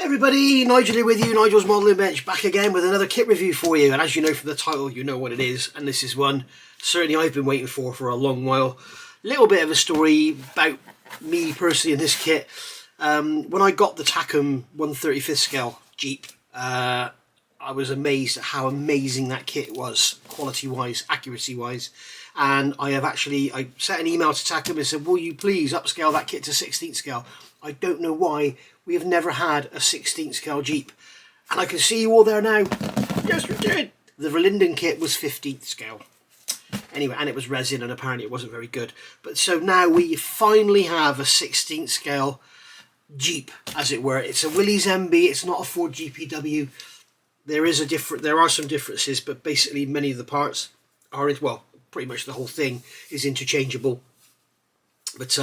Everybody, Nigel here with you, Nigel's Modelling Bench, back again with another kit review for you. And as you know from the title, you know what it is, and this is one certainly I've been waiting for a long while. Little bit of a story about me personally in this kit. When I got the Takom 1/35 scale Jeep, I was amazed at how amazing that kit was, quality wise, accuracy wise. And I sent an email to Takom and said, will you please upscale that kit to 16th scale? I don't know why we have never had a 16th scale Jeep. And I can see you all there now. Yes, we did. The Verlinden kit was 15th scale. Anyway, and it was resin, and apparently it wasn't very good. But so now we finally have a 16th scale Jeep, as it were. It's a Willys MB. It's not a Ford GPW. There are some differences, but basically many of the parts are, well, pretty much the whole thing is interchangeable. But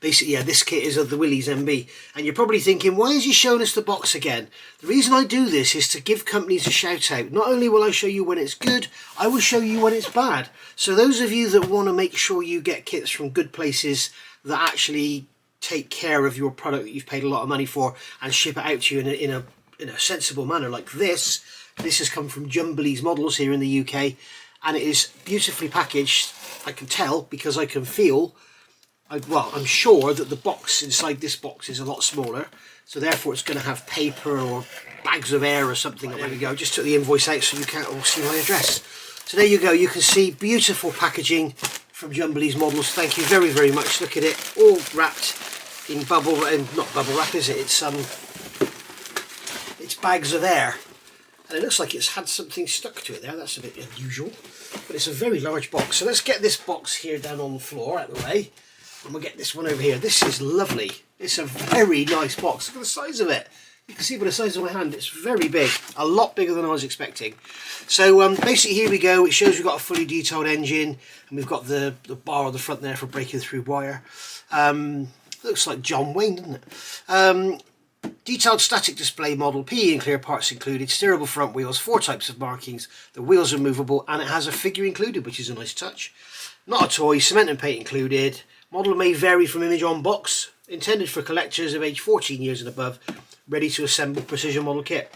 basically, yeah, this kit is of the Willys MB. And you're probably thinking, why is he showing us the box again? The reason I do this is to give companies a shout out. Not only will I show you when it's good, I will show you when it's bad. So those of you that want to make sure you get kits from good places that actually take care of your product that you've paid a lot of money for and ship it out to you in a sensible manner like this. This has come from Willys Models here in the UK, and it is beautifully packaged. I can tell because I can feel. I'm sure that the box inside this box is a lot smaller, so therefore it's going to have paper or bags of air or something. There we go, just took the invoice out so you can't all see my address. So there you go, you can see beautiful packaging from Willys Models. Thank you very, very much. Look at it, all wrapped in not bubble wrap, is it? It's bags of air. And it looks like it's had something stuck to it there. That's a bit unusual, but it's a very large box. So let's get this box here down on the floor out of the way. And we'll get this one over here. This is lovely. It's a very nice box. Look at the size of it. You can see by the size of my hand, it's very big. A lot bigger than I was expecting. So basically here we go. It shows we've got a fully detailed engine. And we've got the bar on the front there for breaking through wire. Looks like John Wayne, doesn't it? Detailed static display model, PE and clear parts included, steerable front wheels, 4 types of markings. The wheels are movable and it has a figure included, which is a nice touch. Not a toy, cement and paint included. Model may vary from image on box, intended for collectors of age 14 years and above, ready to assemble precision model kit.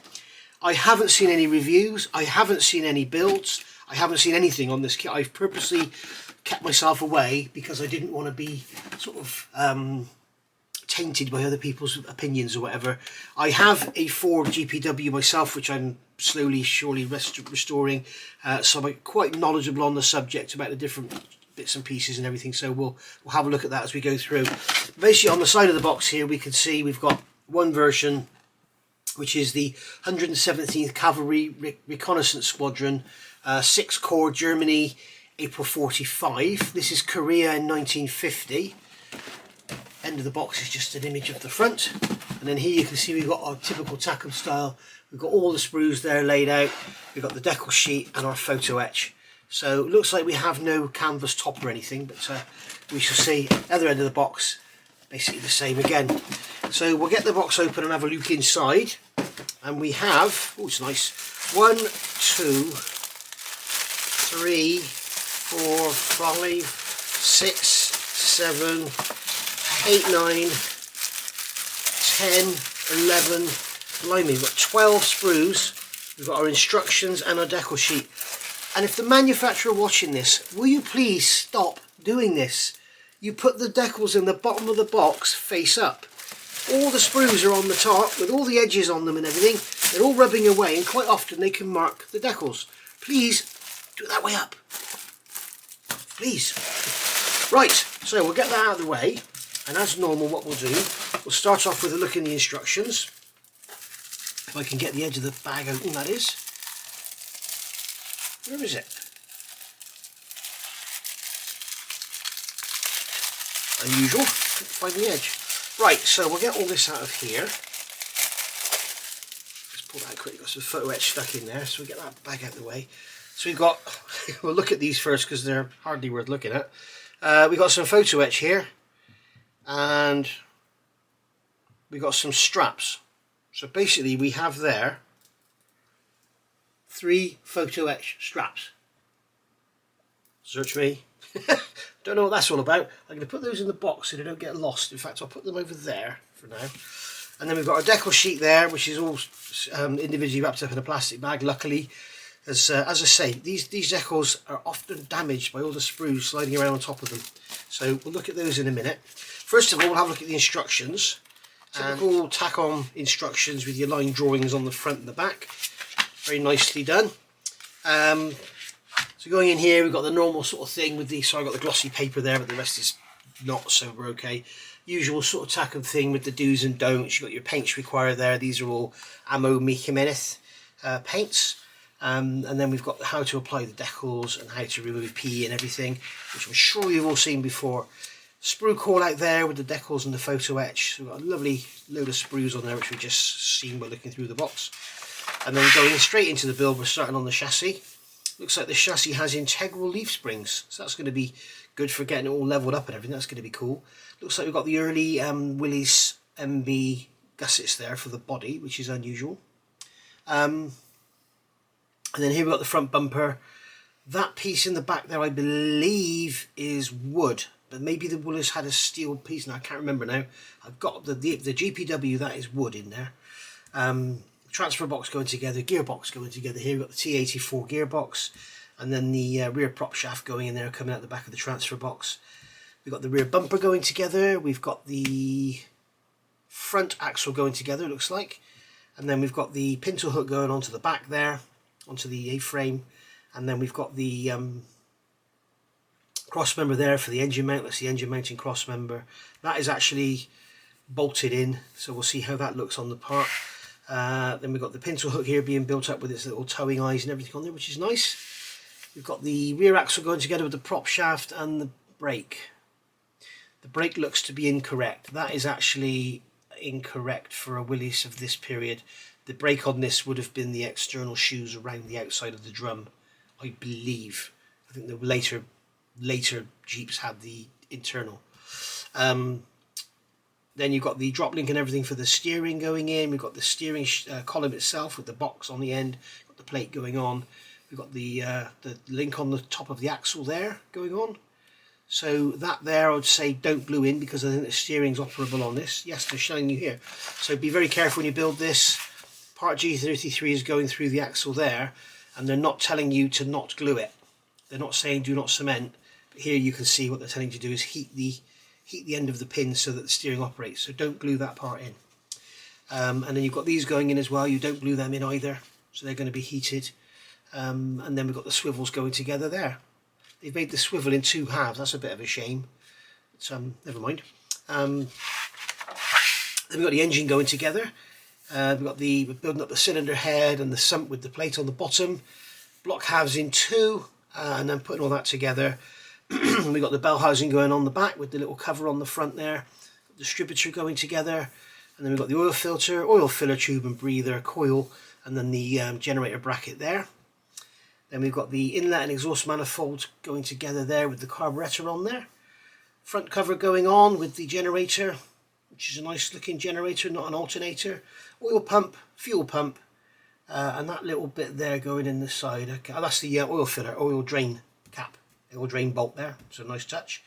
I haven't seen any reviews, I haven't seen any builds, I haven't seen anything on this kit. I've purposely kept myself away because I didn't want to be sort of tainted by other people's opinions or whatever. I have a Ford GPW myself, which I'm slowly, surely restoring, so I'm quite knowledgeable on the subject about the different bits and pieces and everything, so we'll have a look at that as we go through. Basically on the side of the box here we can see we've got one version, which is the 117th Cavalry Reconnaissance Squadron, 6 Corps, Germany, April 45. This is Korea in 1950. End of the box is just an image of the front, and then here you can see we've got our typical Takom style. We've got all the sprues there laid out, we've got the decal sheet and our photo etch. So it looks like we have no canvas top or anything, but we shall see. Other end of the box, basically the same again. So we'll get the box open and have a look inside. And we have, oh, it's nice, 1, 2, 3, 4, 5, 6, 7, 8, 9, 10, 11, blimey, we've got 12 sprues. We've got our instructions and our decal sheet. And if the manufacturer watching this, will you please stop doing this? You put the decals in the bottom of the box face up. All the sprues are on the top with all the edges on them and everything. They're all rubbing away, and quite often they can mark the decals. Please do it that way up. Please. Right, so we'll get that out of the way. And as normal, what we'll do, we'll start off with a look in the instructions. If I can get the edge of the bag open, that is. Where is it? Unusual, couldn't find the edge. Right, so we'll get all this out of here. Let's pull that out quickly, got some photo etch stuck in there, so we'll get that bag out of the way. So we've got, we'll look at these first because they're hardly worth looking at. We've got some photo etch here, and we've got some straps. So basically we have there 3 photo etch straps. Search me. Don't know what that's all about. I'm going to put those in the box so they don't get lost. In fact, I'll put them over there for now. And then we've got our decal sheet there, which is all individually wrapped up in a plastic bag, luckily. As I say, these decals are often damaged by all the sprues sliding around on top of them. So we'll look at those in a minute. First of all, we'll have a look at the instructions. Typical Takom instructions with your line drawings on the front and the back. Very nicely done. So going in here, we've got the normal sort of thing with the, so I've got the glossy paper there, but the rest is not, so we're okay. Usual sort of Takom thing with the do's and don'ts. You've got your paints required there. These are all Amo Mi Jimenez paints. And then we've got how to apply the decals and how to remove P and everything, which I'm sure you've all seen before. Sprue call out there with the decals and the photo etch. So we've got a lovely load of sprues on there, which we've just seen by looking through the box. And then going straight into the build, we're starting on the chassis. Looks like the chassis has integral leaf springs, so that's going to be good for getting it all leveled up and everything. That's going to be cool. Looks like we've got the early Willys MB gussets there for the body, which is unusual. And then here we've got the front bumper. That piece in the back there, I believe, is wood, but maybe the Willys had a steel piece. Now I can't remember now. I've got the GPW, that is wood in there. Transfer box going together, gearbox going together. Here we've got the T84 gearbox, and then the rear prop shaft going in there, coming out the back of the transfer box. We've got the rear bumper going together. We've got the front axle going together, it looks like. And then we've got the pintle hook going onto the back there, onto the A-frame. And then we've got the cross member there for the engine mount. That's the engine mounting cross member. That is actually bolted in, so we'll see how that looks on the part. Then we've got the pintle hook here being built up with its little towing eyes and everything on there, which is nice. We've got the rear axle going together with the prop shaft and the brake. The brake looks to be incorrect. That is actually incorrect for a Willys of this period. The brake on this would have been the external shoes around the outside of the drum, I believe. I think the later Jeeps had the internal. Then you've got the drop link and everything for the steering going in. We've got the steering column itself with the box on the end. We've got the plate going on. We've got the link on the top of the axle there going on. So that there, I would say don't glue in, because I think the steering's operable on this. Yes, they're showing you here. So be very careful when you build this. Part G33 is going through the axle there, and they're not telling you to not glue it. They're not saying do not cement. But here you can see what they're telling you to do is heat the end of the pin so that the steering operates. So don't glue that part in. And then you've got these going in as well. You don't glue them in either, so they're going to be heated. And then we've got the swivels going together there. They've made the swivel in two halves. That's a bit of a shame. But, never mind. Then we've got the engine going together. We're building up the cylinder head and the sump with the plate on the bottom. Block halves in two, and then putting all that together. We've got the bell housing going on the back with the little cover on the front there. Distributor going together, and then we've got the oil filter, oil filler tube and breather, coil, and then the generator bracket there. Then we've got the inlet and exhaust manifold going together there with the carburetor on there. Front cover going on with the generator, which is a nice looking generator, not an alternator. Oil pump, fuel pump, and that little bit there going in the side. Okay, oh, that's the oil filler, oil drain cap, the oil drain bolt there. So a nice touch.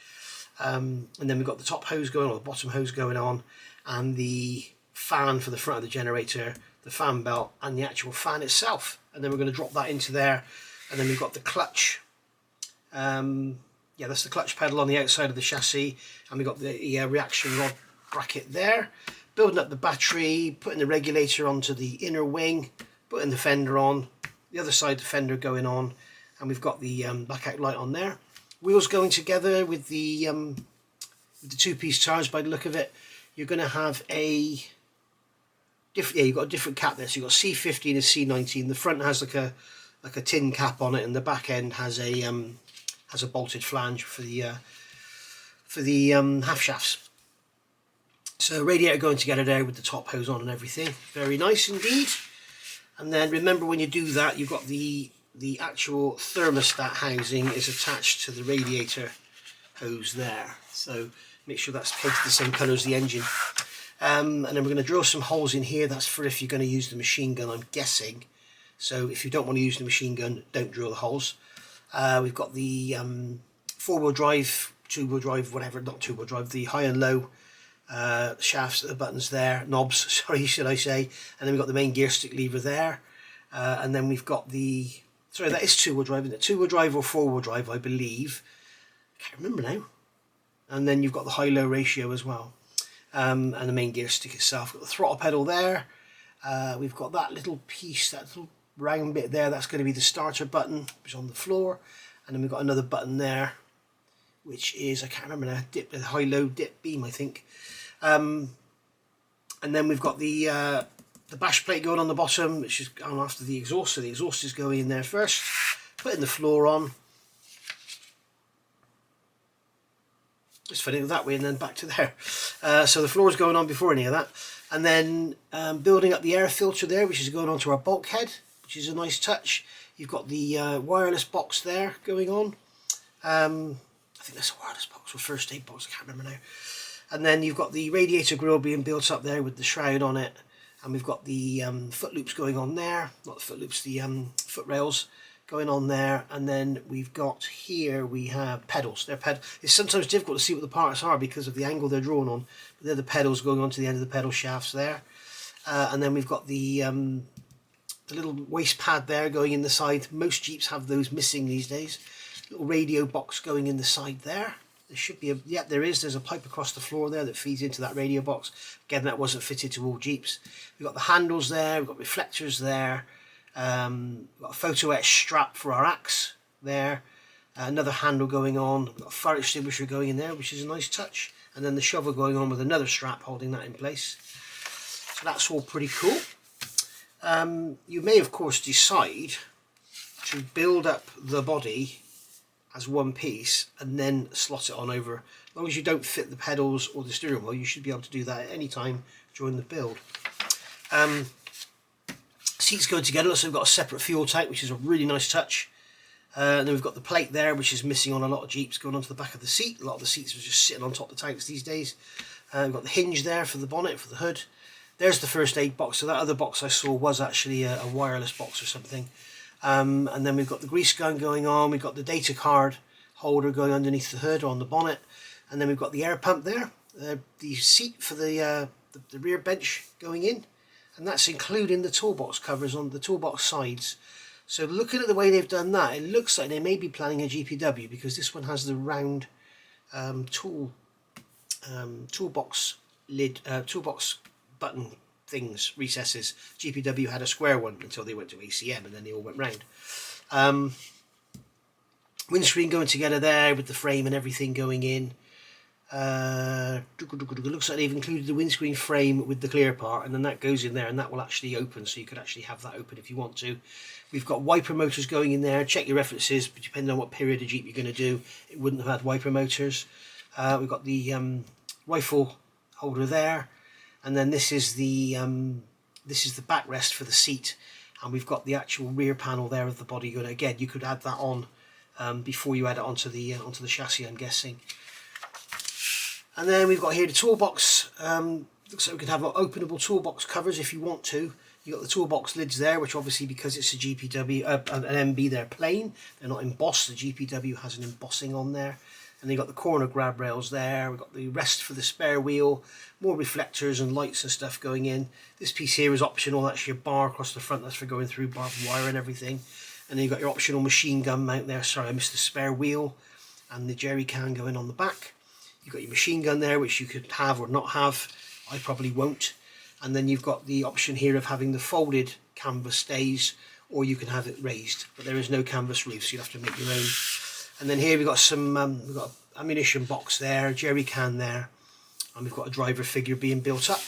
And then we've got the top hose going on, the bottom hose going on, and the fan for the front of the generator, the fan belt, and the actual fan itself. And then we're going to drop that into there. And then we've got the clutch. Yeah, that's the clutch pedal on the outside of the chassis, and we've got the reaction rod bracket there. Building up the battery, putting the regulator onto the inner wing, putting the fender on, the other side the fender going on, and we've got the blackout light on there. Wheels going together with the two-piece tires. By the look of it, you're going to have a different. Yeah, you've got a different cap there. So you've got C15 and C19. The front has like a tin cap on it, and the back end has a bolted flange for the half shafts. So radiator going together there with the top hose on and everything. Very nice indeed. And then remember, when you do that, you've got the actual thermostat housing is attached to the radiator hose there. So make sure that's painted the same colour as the engine. And then we're going to drill some holes in here. That's for if you're going to use the machine gun, I'm guessing. So if you don't want to use the machine gun, don't drill the holes. We've got the four-wheel drive, two-wheel drive, whatever, not two-wheel drive, the high and low shafts, the buttons there, knobs, sorry, should I say, and then we've got the main gear stick lever there, and then we've got the, sorry, that is two-wheel drive, isn't it? Two-wheel drive or four-wheel drive, I believe. I can't remember now. And then you've got the high-low ratio as well, and the main gear stick itself. Got the throttle pedal there. We've got that little piece, that little round bit there, that's going to be the starter button, which is on the floor, and then we've got another button there, which is, I can't remember now, dip, the high-low dip beam, I think. And then we've got the bash plate going on the bottom, which is going after the exhaust, so the exhaust is going in there first, putting the floor on. Just fitting it that way and then back to there. So the floor is going on before any of that. And then building up the air filter there, which is going onto our bulkhead, which is a nice touch. You've got the wireless box there going on. I think that's a wireless box or first aid box, I can't remember now. And then you've got the radiator grille being built up there with the shroud on it. And we've got the foot loops going on there. Not the foot loops, the foot rails going on there. And then we've got here, we have pedals. It's sometimes difficult to see what the parts are because of the angle they're drawn on. But they're the pedals going on to the end of the pedal shafts there. And then we've got the little waist pad there going in the side. Most Jeeps have those missing these days. Little radio box going in the side there. There should be yeah, there is. There's a pipe across the floor there that feeds into that radio box. Again, that wasn't fitted to all Jeeps. We've got the handles there. We've got reflectors there. We've got a photo etch strap for our axe there. Another handle going on. We've got a fire extinguisher going in there, which is a nice touch. And then the shovel going on with another strap holding that in place. So that's all pretty cool. You may, of course, decide to build up the body as one piece and then slot it on over. As long as you don't fit the pedals or the steering wheel, you should be able to do that at any time during the build. Seats go together, so we've got a separate fuel tank, which is a really nice touch. And then we've got the plate there, which is missing on a lot of Jeeps, going onto the back of the seat. A lot of the seats are just sitting on top of the tanks these days. We've got the hinge there for the bonnet, for the hood. There's the first aid box. So that other box I saw was actually a wireless box or something. And then we've got the grease gun going on. We've got the data card holder going underneath the hood or on the bonnet. And then we've got the air pump there. The seat for the rear bench going in. And that's including the toolbox covers on the toolbox sides. So looking at the way they've done that, it looks like they may be planning a GPW, because this one has the round toolbox lid, toolbox button things, recesses. GPW had a square one until they went to ACM, and then they all went round. Windscreen going together there with the frame and everything going in. It looks like they've included the windscreen frame with the clear part, and then that goes in there, and that will actually open, so you could actually have that open if you want to. We've got wiper motors going in there. Check your references, but depending on what period of Jeep you're going to do, it wouldn't have had wiper motors. We've got the rifle holder there, and then this is the backrest for the seat, and we've got the actual rear panel there of the body. Again, you could add that on before you add it onto the chassis, I'm guessing. And then we've got here the toolbox. Looks like we could have openable toolbox covers if you want to. You've got the toolbox lids there, which obviously, because it's a GPW, an MB, they're plain. They're not embossed. The GPW has an embossing on there. And then you've got the corner grab rails there. We've got the rest for the spare wheel. More reflectors and lights and stuff going in. This piece here is optional. That's your bar across the front. That's for going through barbed wire and everything. And then you've got your optional machine gun mount there. Sorry, I missed the spare wheel. And the jerry can going on the back. You've got your machine gun there, which you could have or not have. I probably won't. And then you've got the option here of having the folded canvas stays, or you can have it raised. But there is no canvas roof, so you'll have to make your own. And then here we've got some we've got an ammunition box there, a jerry can there, and we've got a driver figure being built up.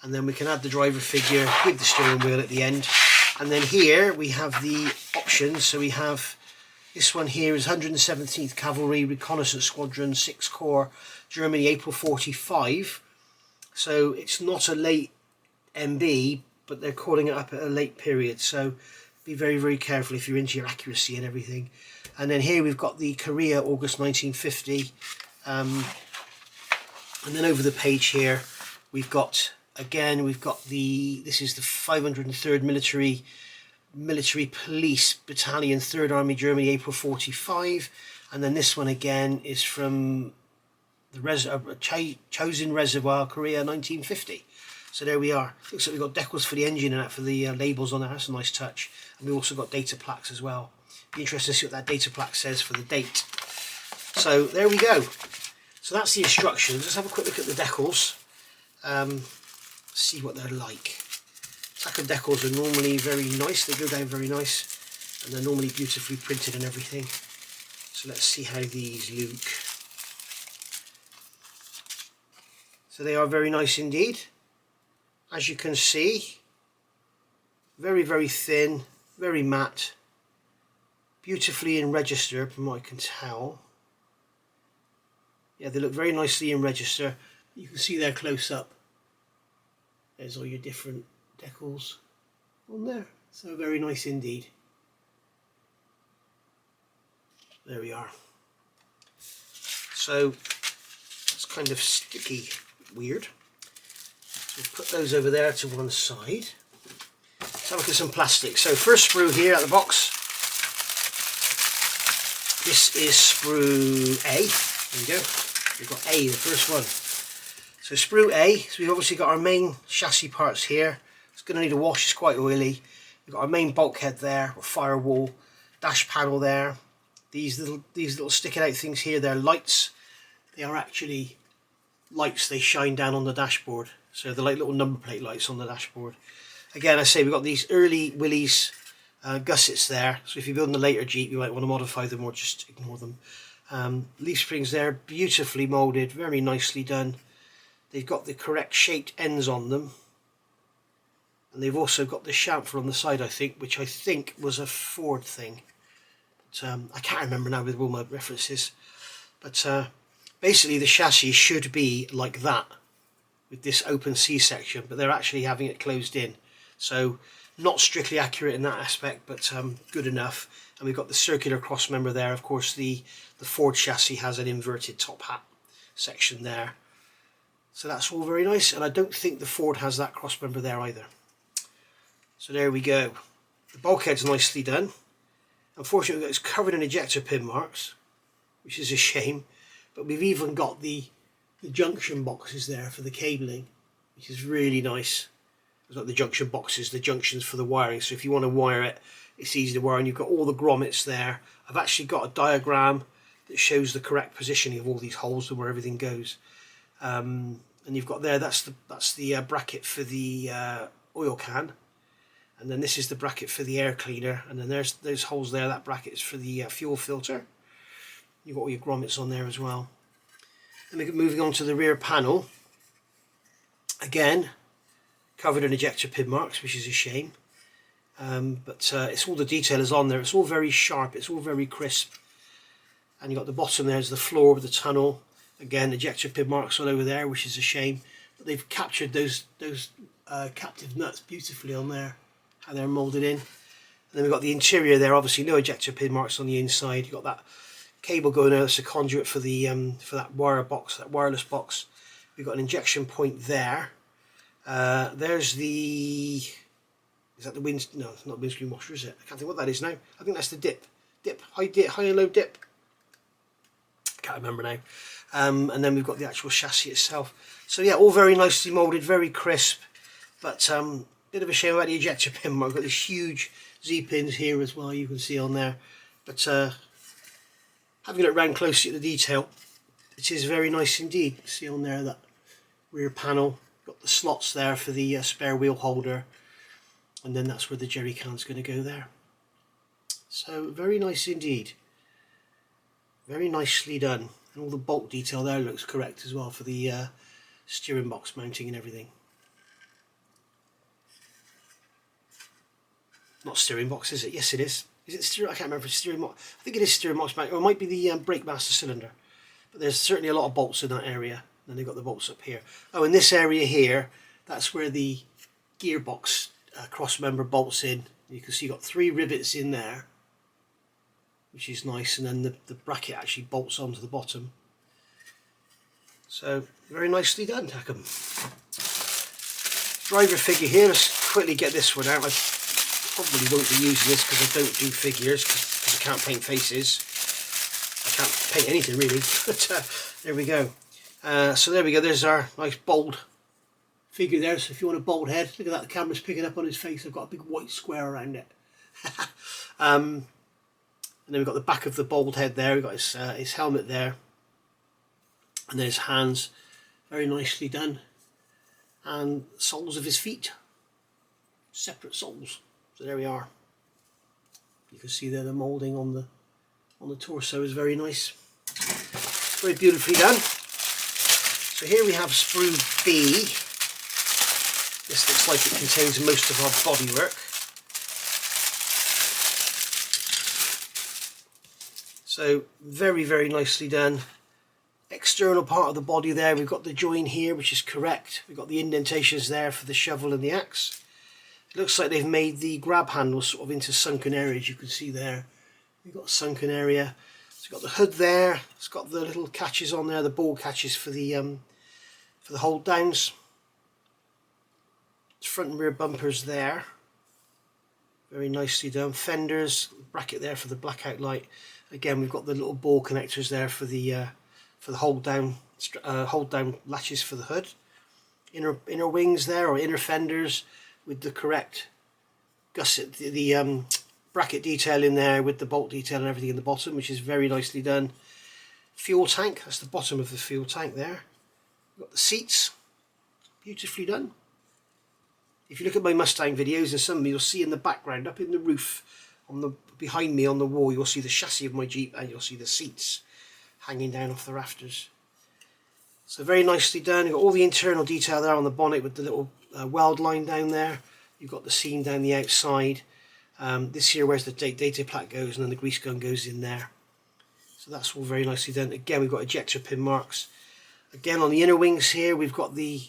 And then we can add the driver figure with the steering wheel at the end. And then here we have the options. So we have this one here is 117th Cavalry Reconnaissance Squadron 6 Corps, Germany, April 45. So it's not a late MB, but they're calling it up at a late period. So be very, very careful if you're into your accuracy and everything. And then here we've got the Korea, August 1950. And then over the page here, we've got, again, we've got this is the 503rd Military Police Battalion, 3rd Army Germany, April 45. And then this one again is from chosen reservoir Korea 1950. So there we are. Looks like we've got decals for the engine and that for the labels on there. That's a nice touch. And we've also got data plaques as well. Be interesting to see what that data plaque says for the date. So there we go. So that's the instructions. Let's have a quick look at the decals. See what they're like. Takom decals are normally very nice. They go down very nice. And they're normally beautifully printed and everything. So let's see how these look. So they are very nice indeed. As you can see, very, very thin, very matte, beautifully in register from what I can tell. Yeah, they look very nicely in register. You can see they're close up. There's all your different decals on there. So very nice indeed. There we are. So it's kind of sticky, weird. So we'll put those over there to one side. Let's have a look at some plastic. So first sprue here at the box. This is sprue A. There we go. We've got A, the first one. So sprue A. So we've obviously got our main chassis parts here. It's going to need a wash. It's quite oily. We've got our main bulkhead there, or firewall, dash panel there. These little sticking out things here, they're lights. They are actually lights. They shine down on the dashboard. So they're like little number plate lights on the dashboard. Again, I say we've got these early Willys gussets there. So if you're building a later Jeep, you might want to modify them or just ignore them. Leaf springs there, beautifully moulded, very nicely done. They've got the correct shaped ends on them. And they've also got the chamfer on the side, I think, which I think was a Ford thing. But, I can't remember now with all my references. But basically the chassis should be like that, with this open C-section, but they're actually having it closed in. So not strictly accurate in that aspect, but good enough. And we've got the circular cross member there. Of course, the Ford chassis has an inverted top hat section there. So that's all very nice. And I don't think the Ford has that cross member there either. So there we go. The bulkhead's nicely done. Unfortunately, it's covered in ejector pin marks, which is a shame. But we've even got the junction boxes there for the cabling, which is really nice. It's not the junction boxes, the junctions for the wiring. So if you want to wire it, it's easy to wire, and you've got all the grommets there. I've actually got a diagram that shows the correct positioning of all these holes and where everything goes. And you've got there, that's the bracket for the oil can, and then this is the bracket for the air cleaner, and then there's those holes there. That bracket is for the fuel filter. You've got all your grommets on there as well. And moving on to the rear panel, again covered in ejector pin marks, which is a shame, but it's all the detail is on there. It's all very sharp, it's all very crisp. And you've got the bottom there is the floor of the tunnel, again ejector pin marks all over there, which is a shame, but they've captured those captive nuts beautifully on there, how they're moulded in. And then we've got the interior there, obviously no ejector pin marks on the inside. You've got that cable going there, that's a conduit for the for that wire box, that wireless box. We've got an injection point there. There's the, is that the wind? No, it's not windscreen washer, is it? I can't think what that is now. I think that's the dip, high and low dip. Can't remember now. And then we've got the actual chassis itself. So yeah, all very nicely moulded, very crisp. But bit of a shame about the ejector pin mark. I've got these huge Z-pins here as well, you can see on there. But having a look round closely at the detail, it is very nice indeed. See on there that rear panel, got the slots there for the spare wheel holder, and then that's where the jerry can's going to go there. So very nice indeed, very nicely done, and all the bolt detail there looks correct as well for the steering box mounting and everything. Not steering box, is it? Yes, it is. Is it steering? I can't remember if it's steering box. I think it is steering box mount, or it might be the brake master cylinder. But there's certainly a lot of bolts in that area. And they've got the bolts up here. Oh, in this area here, that's where the gearbox cross member bolts in. You can see you've got 3 rivets in there, which is nice, and then the bracket actually bolts onto the bottom. So very nicely done, Takom. Driver figure here. Let's quickly get this one out. I probably won't be using this because I don't do figures, because I can't paint faces. I can't paint anything really. But there we go. So there we go, there's our nice bold figure there. So if you want a bold head, look at that, the camera's picking up on his face. I've got a big white square around it. And then we've got the back of the bold head there, we've got his helmet there, and then his hands, very nicely done, and soles of his feet, separate soles. So there we are. You can see there the moulding on the torso is very nice, very beautifully done. So here we have sprue B. This looks like it contains most of our bodywork. So very, very nicely done. External part of the body there, we've got the join here, which is correct. We've got the indentations there for the shovel and the axe. It looks like they've made the grab handles sort of into sunken areas. You can see there, we've got a sunken area. It's got the hood there. It's got the little catches on there, the ball catches for the hold downs. Front and rear bumpers there, very nicely done. Fenders, bracket there for the blackout light. Again, we've got the little ball connectors there for the hold down latches for the hood. Inner wings there, or inner fenders, with the correct gusset, the bracket detail in there with the bolt detail and everything in the bottom, which is very nicely done. Fuel tank, that's the bottom of the fuel tank there. We've got the seats, beautifully done. If you look at my Mustang videos, and some of them, you'll see in the background, up in the roof, behind me on the wall, you'll see the chassis of my Jeep, and you'll see the seats hanging down off the rafters. So very nicely done. You've got all the internal detail there on the bonnet with the little weld line down there. You've got the seam down the outside. This here where's the data plate goes, and then the grease gun goes in there. So that's all very nicely done. Again, we've got ejector pin marks. Again, on the inner wings here, we've got the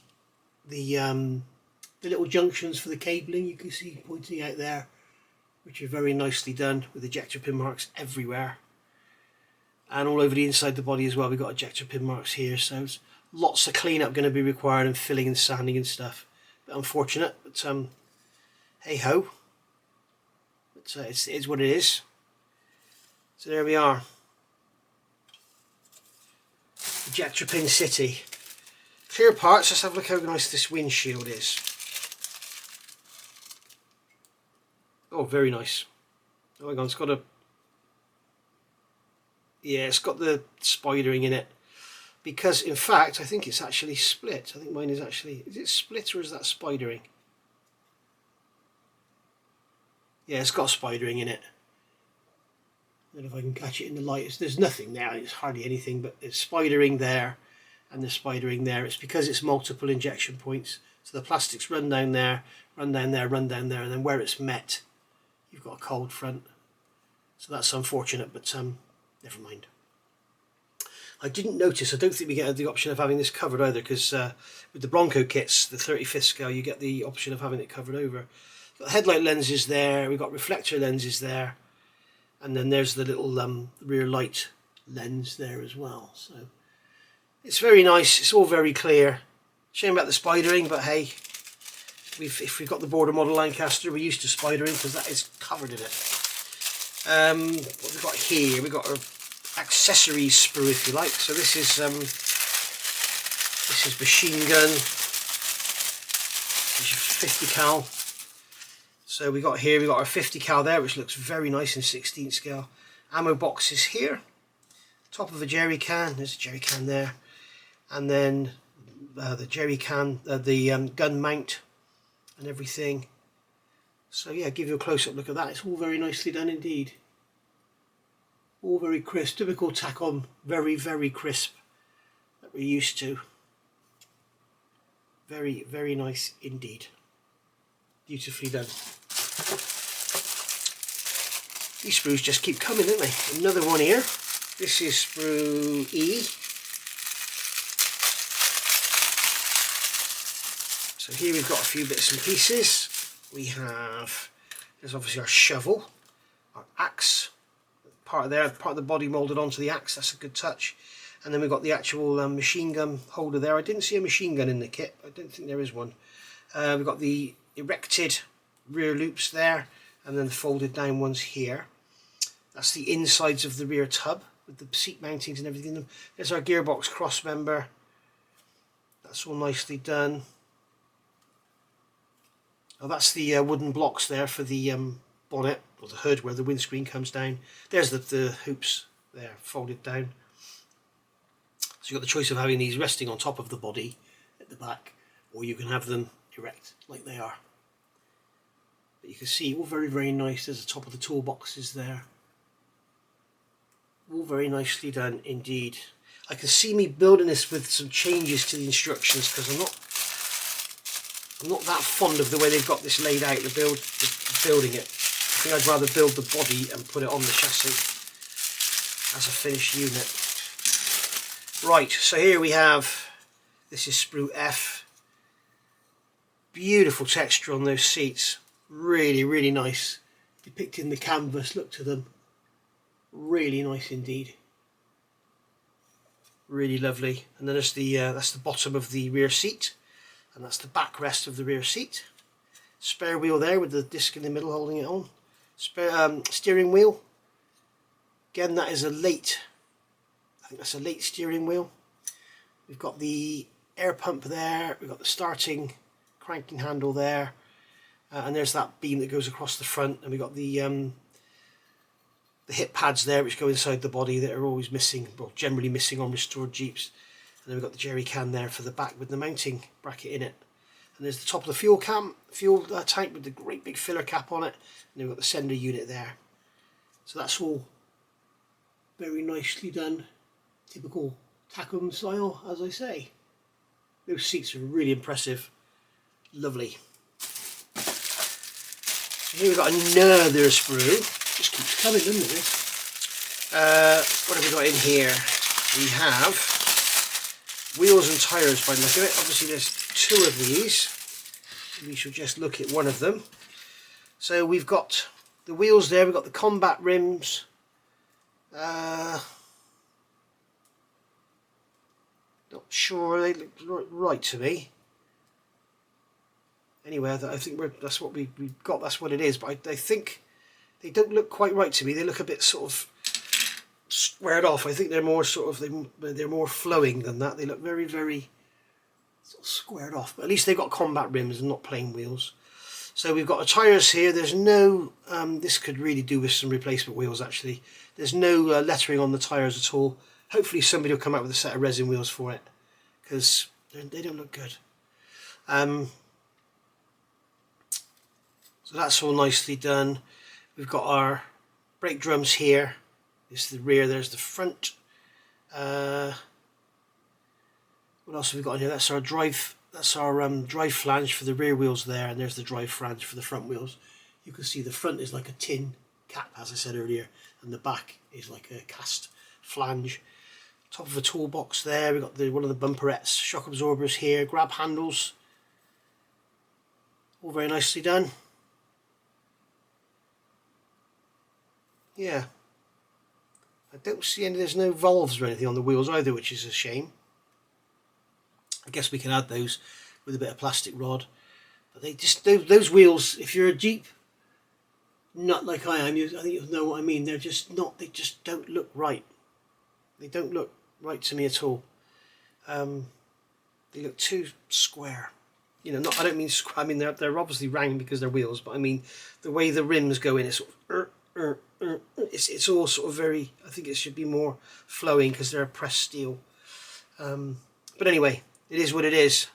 little junctions for the cabling, you can see pointing out there, which are very nicely done with ejector pin marks everywhere. And all over the inside the body as well, we've got ejector pin marks here. So there's lots of cleanup going to be required, and filling and sanding and stuff. Bit unfortunate, but hey ho. But it is what it is. So there we are. Ejector pin city. Clear parts. Let's have a look how nice this windshield is. Oh, very nice. Oh, hang on, it's got it's got the spidering in it. Because, in fact, I think it's actually split. I think mine is actually... Is it split or is that spidering? Yeah, it's got spidering in it. I don't know if I can catch it in the light. There's nothing there. It's hardly anything, but it's spidering there and the spidering there. It's because it's multiple injection points. So the plastics run down there, run down there, run down there, and then where it's met, you've got a cold front. So that's unfortunate, but never mind. I didn't notice, I don't think we get the option of having this covered either, because with the Bronco kits, the 35th scale, you get the option of having it covered over. Got headlight lenses there, we've got reflector lenses there, and then there's the little rear light lens there as well. So it's very nice, it's all very clear. Shame about the spidering, but hey, if we've got the border model Lancaster, we're used to spidering because that is covered in it. What we've got here, we've got our accessories sprue, if you like. So this is machine gun, which is 50 cal. So we got here, we got our 50 cal there, which looks very nice in 16th scale. Ammo boxes here, top of a jerry can. There's a jerry can there, and then the jerry can, the gun mount, and everything. So yeah, give you a close-up look at that. It's all very nicely done indeed. All very crisp, typical Takom, very, very crisp that we're used to. Very, very nice indeed. Beautifully done. These sprues just keep coming, don't they? Another one here. This is sprue E. So here we've got a few bits and pieces. We have, there's obviously our shovel, our axe, part of the body moulded onto the axe, that's a good touch. And then we've got the actual machine gun holder there. I didn't see a machine gun in the kit, I don't think there is one. We've got the erected rear loops there, and then the folded down ones here. That's the insides of the rear tub with the seat mountings and everything in them. There's our gearbox cross member, That's all nicely done. Oh, that's the wooden blocks there for the bonnet, or the hood, where the windscreen comes down. There's the hoops there, folded down. So you've got the choice of having these resting on top of the body at the back, or you can have them erect like they are. But you can see all very, very nice. There's the top of the toolboxes there. All very nicely done indeed. I can see me building this with some changes to the instructions, because I'm not that fond of the way they've got this laid out, building it. I think I'd rather build the body and put it on the chassis as a finished unit. Right, so here we have, this is sprue F. Beautiful texture on those seats. Really, really nice. Depicting the canvas, look to them. Really nice indeed. Really lovely. And then there's that's the bottom of the rear seat, and that's the backrest of the rear seat. Spare wheel there with the disc in the middle holding it on. Spare steering wheel. Again, that is a late. I think that's a late steering wheel. We've got the air pump there. We've got the starting cranking handle there, and there's that beam that goes across the front. And we've got the hip pads there, which go inside the body, that are always missing, well, generally missing on restored Jeeps. And then we've got the jerry can there for the back with the mounting bracket in it. And there's the top of the fuel tank with the great big filler cap on it. And then we've got the sender unit there. So that's all very nicely done. Typical Takom style, as I say. Those seats are really impressive. Lovely. So here we've got another sprue. Just keeps coming, doesn't it? What have we got in here? We have wheels and tyres by the look of it. Obviously there's two of these. We should just look at one of them. So we've got the wheels there, we've got the combat rims. Not sure, they look right to me. Anyway, I think that's what we've got, that's what it is, but I think they don't look quite right to me. They look a bit sort of squared off. I think they're more sort of, they're more flowing than that. They look very, very sort of squared off, but at least they've got combat rims and not plain wheels. So we've got the tyres here. There's no, this could really do with some replacement wheels actually. There's no lettering on the tyres at all. Hopefully somebody will come out with a set of resin wheels for it, because they don't look good. So that's all nicely done. We've got our brake drums here. This is the rear, there's the front. What else have we got in here? That's our drive flange for the rear wheels there, and there's the drive flange for the front wheels. You can see the front is like a tin cap, as I said earlier, and the back is like a cast flange. Top of a toolbox there, we've got one of the bumperettes, shock absorbers here, grab handles. All very nicely done. Yeah. I don't see any, there's no valves or anything on the wheels either, which is a shame. I guess we can add those with a bit of plastic rod. But they just, those wheels, if you're a Jeep nut like I am, I think you'll know what I mean. They're just not, they just don't look right. They don't look right to me at all. They look too square. You know, I don't mean square, I mean they're obviously round because they're wheels, but I mean the way the rims go in, it's sort of, it's all sort of very, I think it should be more flowing because they're pressed steel. But anyway, it is what it is.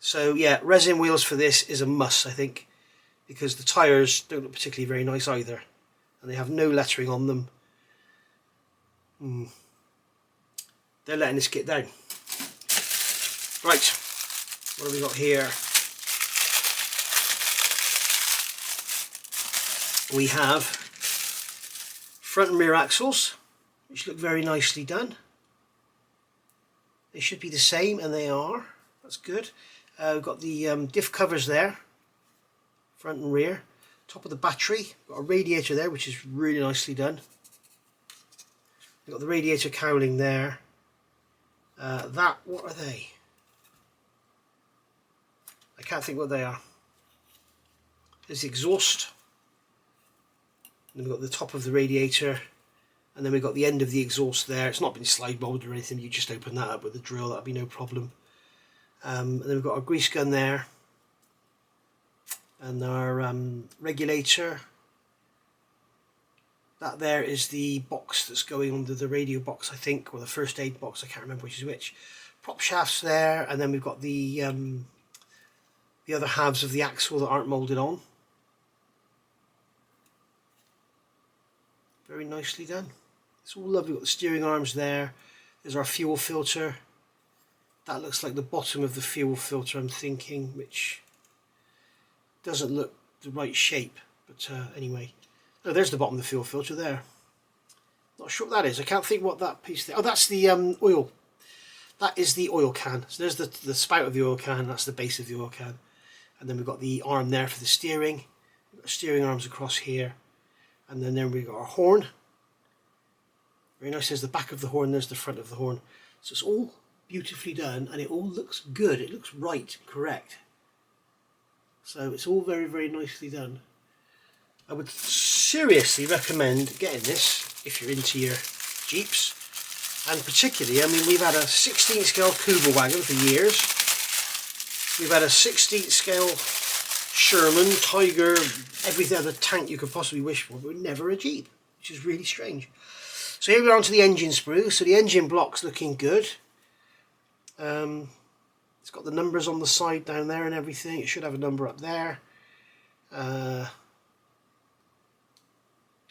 So yeah, resin wheels for this is a must, I think, because the tyres don't look particularly very nice either, and they have no lettering on them. They're letting this get down. Right, what have we got here? We have front and rear axles, which look very nicely done. They should be the same, and they are. That's good. We've got the diff covers there, front and rear. Top of the battery, got a radiator there, which is really nicely done. We've got the radiator cowling there. What are they? I can't think what they are. There's the exhaust. Then we've got the top of the radiator, and then we've got the end of the exhaust there. It's not been slide molded or anything. You just open that up with a drill, that'll be no problem. And then we've got our grease gun there, and our regulator. That there is the box that's going under the radio box, I think, or the first aid box, I can't remember which is which. Prop shafts there, and then we've got the other halves of the axle that aren't moulded on. Very nicely done. It's all lovely. We've got the steering arms there. There's our fuel filter. That looks like the bottom of the fuel filter, I'm thinking, which doesn't look the right shape, but anyway. Oh, there's the bottom of the fuel filter there. Not sure what that is. I can't think what that piece there. Oh, that's the oil. That is the oil can. So there's the spout of the oil can. That's the base of the oil can. And then we've got the arm there for the steering. We've got steering arms across here. And then we've got our horn. Very nice. There's the back of the horn. There's the front of the horn. So it's all beautifully done, and it all looks good. It looks right, correct. So it's all very, very nicely done. I would seriously recommend getting this if you're into your Jeeps, and particularly, I mean, we've had a 16th scale Cougar wagon for years. We've had a 16th scale Sherman, Tiger, every other tank you could possibly wish for, but never a Jeep, which is really strange. So here we are onto the engine sprue. So the engine block's looking good. It's got the numbers on the side down there and everything. It should have a number up there.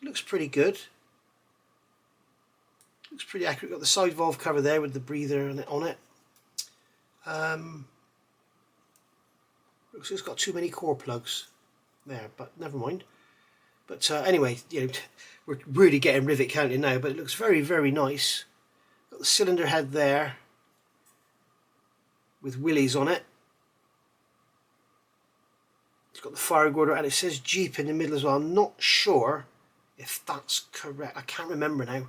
Looks pretty good. Looks pretty accurate. Got the side valve cover there with the breather on it. Looks like it's got too many core plugs there, but never mind. But anyway, you know, we're really getting rivet counting now, but it looks very, very nice. Got the cylinder head there with Willys on it. It's got the fire order, and it says Jeep in the middle as well. I'm not sure if that's correct. I can't remember now.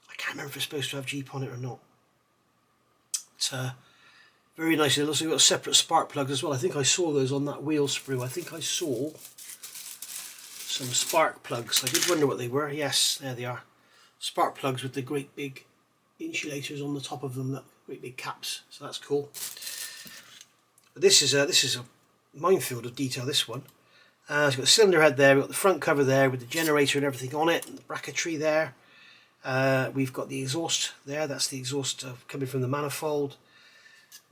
I can't remember if it's supposed to have Jeep on it or not. It's very nice. It's also got separate spark plugs as well. I think I saw those on that wheel sprue. I think I saw some spark plugs. I did wonder what they were. Yes, there they are. Spark plugs with the great big insulators on the top of them. That great big caps. So that's cool. But this is a minefield of detail. This one. It's got the cylinder head there. We've got the front cover there with the generator and everything on it, and the bracketry there. We've got the exhaust there. That's the exhaust coming from the manifold.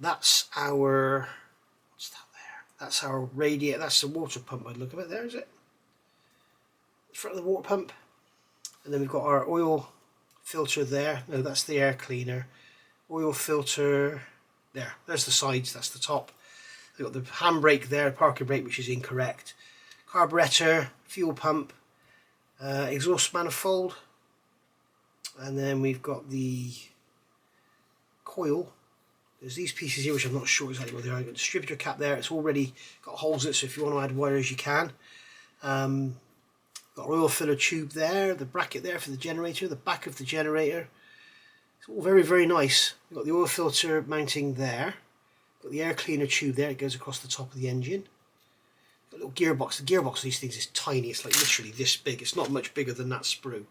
That's our, what's that there? That's our radiator. That's the water pump. I'd look at it. There is it. The front of the water pump. And then we've got our oil filter there. No, that's the air cleaner. Oil filter there. There's the sides. That's the top. We've got the handbrake there, parking brake, which is incorrect. Carburetor, fuel pump, exhaust manifold, and then we've got the coil. There's these pieces here which I'm not sure exactly what they are. You've got the distributor cap there. It's already got holes in it, so if you want to add wires you can. Got oil filler tube there, the bracket there for the generator, the back of the generator. It's all very, very nice. We've got the oil filter mounting there. Got the air cleaner tube there. It goes across the top of the engine. Got a little gearbox. The gearbox of these things is tiny. It's like literally this big. It's not much bigger than that sprue.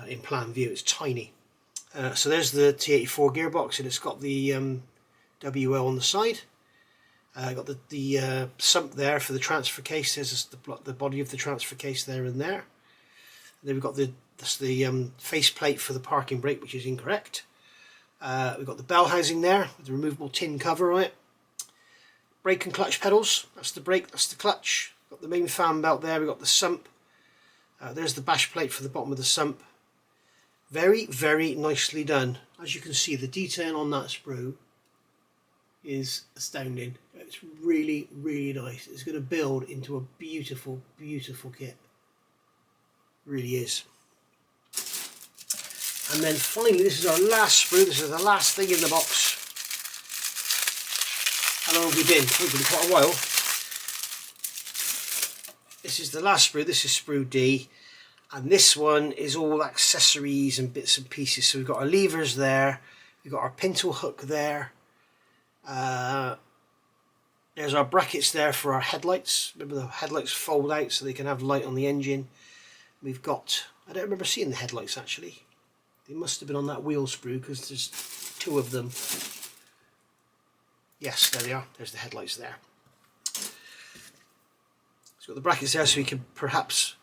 In plan view, it's tiny. So there's the T84 gearbox, and it's got the WL on the side. Got the sump there for the transfer case. There's the body of the transfer case there and there. And then we've got the face plate for the parking brake, which is incorrect. We've got the bell housing there with the removable tin cover on it. Brake and clutch pedals. That's the brake, that's the clutch. Got the main fan belt there. We've got the sump. There's the bash plate for the bottom of the sump. Very, very nicely done. As you can see, the detail on that sprue is astounding. It's really, really nice. It's going to build into a beautiful, beautiful kit. It really is. And then finally, this is our last sprue. This is the last thing in the box. How long have we been? Hopefully quite a while. This is the last sprue. This is sprue D. And this one is all accessories and bits and pieces. So we've got our levers there. We've got our pintle hook there. There's our brackets there for our headlights. Remember, the headlights fold out so they can have light on the engine. We've got, I don't remember seeing the headlights actually. They must have been on that wheel sprue because there's two of them. Yes, there they are. There's the headlights there. It's got the brackets there so we can perhaps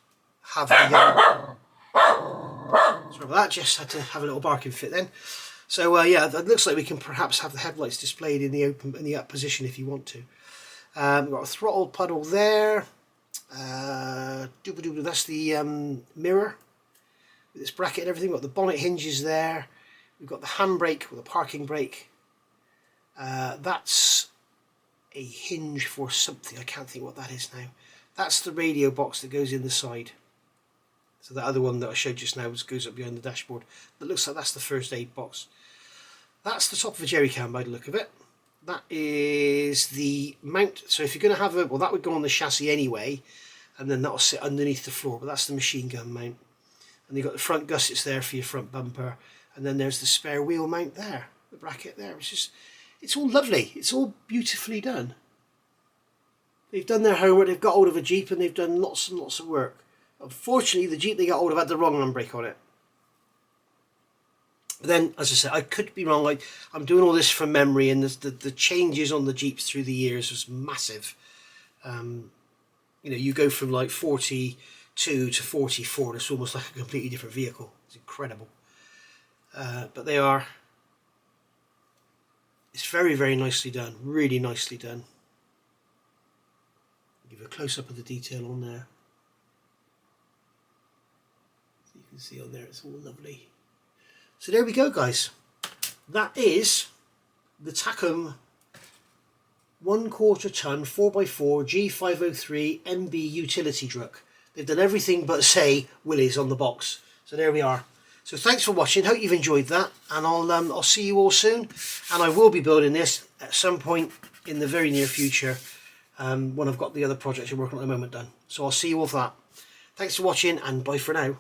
have the... sorry about that, just had to have a little barking fit then. So yeah, that looks like we can perhaps have the headlights displayed in the up position if you want to. We've got a throttle puddle there. That's the mirror with this bracket and everything. We've got the bonnet hinges there. We've got the handbrake with the parking brake. That's a hinge for something. I can't think what that is now. That's the radio box that goes in the side. So that other one that I showed just now goes up behind the dashboard. That looks like that's the first aid box. That's the top of a jerry can by the look of it. That is the mount. So if you're going to have a, well, that would go on the chassis anyway, and then that'll sit underneath the floor. But that's the machine gun mount. And you've got the front gussets there for your front bumper, and then there's the spare wheel mount there, the bracket there. It's all lovely. It's all beautifully done. They've done their homework. They've got hold of a Jeep and they've done lots and lots of work. Unfortunately, the Jeep they got hold of had the wrong handbrake on it. But then, as I said, I could be wrong. I'm doing all this from memory, and the changes on the Jeeps through the years was massive. You know, you go from like 42 to 44. It's almost like a completely different vehicle. It's incredible. But they are. It's very, very nicely done. Really nicely done. Give a close up of the detail on there. So you can see on there, it's all lovely. So there we go, guys. That is the Takom 1/4 ton 4x4 G503 MB utility truck. They've done everything but say Willys on the box. So there we are. So thanks for watching. Hope you've enjoyed that, and I'll see you all soon. And I will be building this at some point in the very near future when I've got the other projects I'm working on at the moment done. So I'll see you all for that. Thanks for watching, and bye for now.